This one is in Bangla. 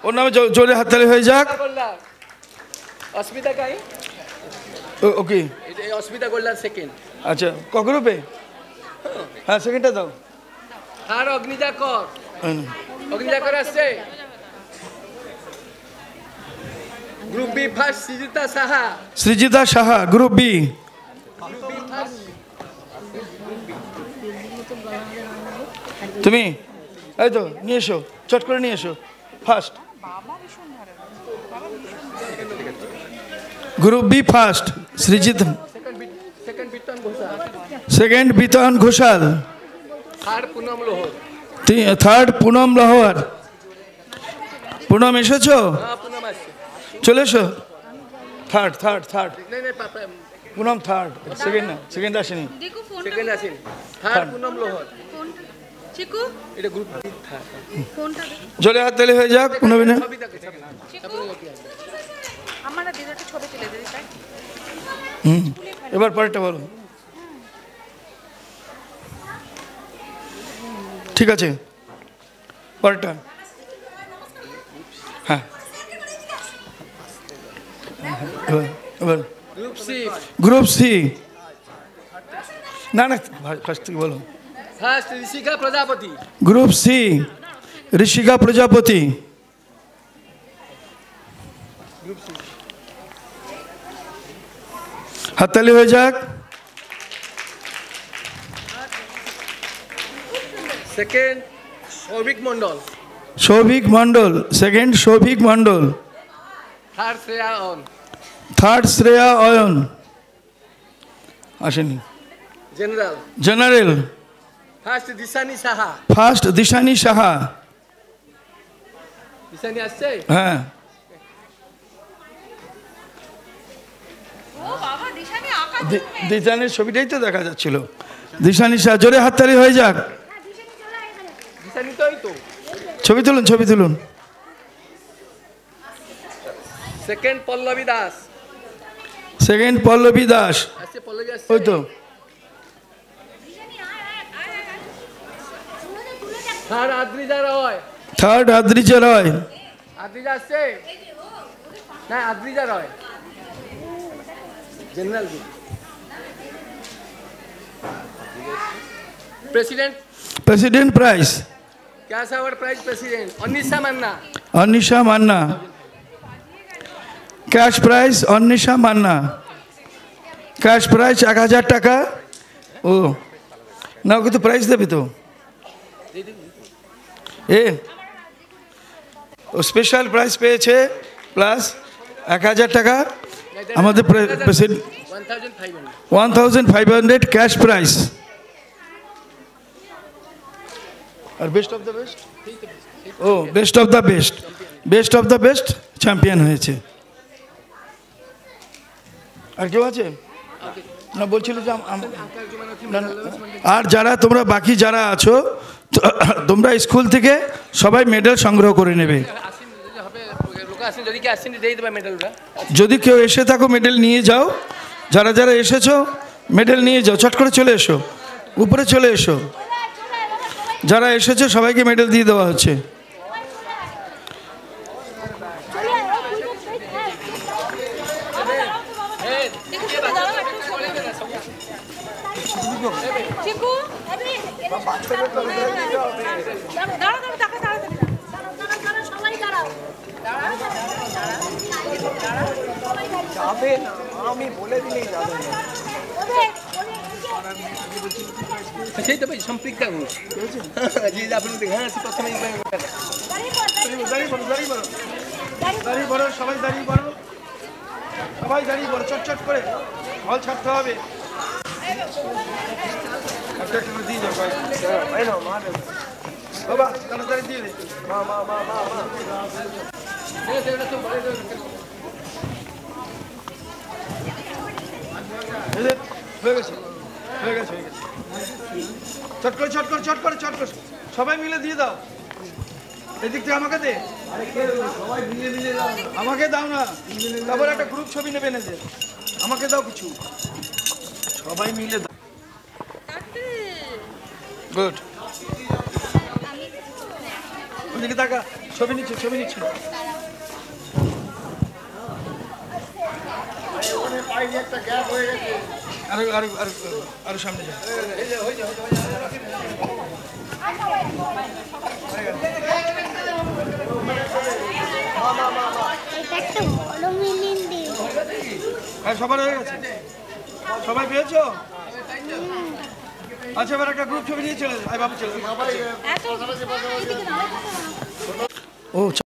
ওর নামে জোরে হাততালি হয়ে যাক। অস্মিতা কাই ওকে অস্মিতা গোল্লার সেকেন্ড। আচ্ছা ক গ্রুপে? হ্যাঁ সেকেন্ডটা দাও। আর অগ্নিজা কর, অগ্নিজা কর আসছে। Group B first Srijita Saha. Srijita Saha group B. তুমি এই তো নিয়ে এসো, চট করে নিয়ে এসো first. Group B first Srijit, second Bitan Ghoshal, third Punam Lahoyar. Punam এসেছো? চলে এসো। Third third third Punam third, second না, সেকেন্ড আসেনি। জোরে হাত তালি হয়ে যাক। পুনবিনা এবার পরেরটা বলো। ঠিক আছে পরেরটা। হ্যাঁ এবার গ্রুপ সি। না না ফার্স্ট থেকে বলো। ফার্স্ট ঋষিকা প্রজাপতি। গ্রুপ সি ঋষিকা প্রজাপতি। হাততালি হয়ে যাক। Second Souvik Mondal. Souvik Mondal second, Souvik Mondal. Third Shreya অন। থার্ড শ্রেয়া অয়ন আসেনি। General. General first Dishani Saha. First Dishani Saha. Dishani আসছে? হ্যাঁ দিশানির ছবিটাই তো দেখা যাচ্ছিল। দিশানি সাহা জোরে হাততালি হয়ে যাক। দিশানি তোই তো। ছবি তুলুন, ছবি তুলুন। সেকেন্ড পল্লবী দাস। সেকেন্ড পল্লবী দাস। আসছে পল্লবী আসছে। ওই তো। থার্ড আদ্রিজা রয়। থার্ড আদ্রিজা রয়। আদ্রিজা আসছে না? Adrija Roy general. President. President prize. Cash award prize president Anisha Manna. Anisha Manna. Cash prize Anisha Manna. Cash prize 1000 টাকা। ও না, ওকে তো প্রাইজ দেবে তো। এ ও স্পেশাল প্রাইজ পেয়েছে প্লাস 1000 টাকা। আমাদের প্রেসিডেন্ট 1500 ক্যাশ প্রাইজ। আর বেস্ট অফ দ্য বেস্ট, ও best of the best, best of the best champion হয়েছে। আর কেউ আছে না? বলছিল যে আর যারা তোমরা বাকি যারা আছো তোমরা স্কুল থেকে সবাই মেডেল সংগ্রহ করে নেবে। যদি কেউ এসে থাকো মেডেল নিয়ে যাও। যারা যারা এসেছো মেডেল নিয়ে যাও, চট করে চলে এসো, উপরে চলে এসো। যারা এসেছে সবাইকে মেডেল দিয়ে দেওয়া হচ্ছে। আমি বলে দিলেই যাবে। সেই তো ভাই সম্পৃক্তা ঘোষ। জি আপনি হ্যাঁ প্রথমে দাঁড়িয়ে পড়ো, সবাই দাঁড়িয়ে পড়ো, সবাই দাঁড়িয়ে পড়ো, চটচট করে হল ছাড়তে হবে। বাবা তাড়াতাড়ি দিয়ে দে। হয়ে গেছে, হয়ে গেছে, হয়ে গেছে। চট করে চট করে চট করে চট করে সবাই মিলে দিয়ে দাও। এদিক থেকে আমাকে দে, আমাকে দাও না। তারপর একটা গ্রুপ ছবি নেবে না যে আমাকে দাও কিছু, সবাই মিলে দাও। গুড। ওদিকে তাকা, ছবি নিচ্ছে, ছবি নিচ্ছে। আরো আরো আরো আরো সামনে যাও। সবার হয়ে গেছে, সবাই পেয়েছো? আচ্ছা, এবার একটা গ্রুপ ছবি নিয়ে চলে, আয় বাবু চলে। ও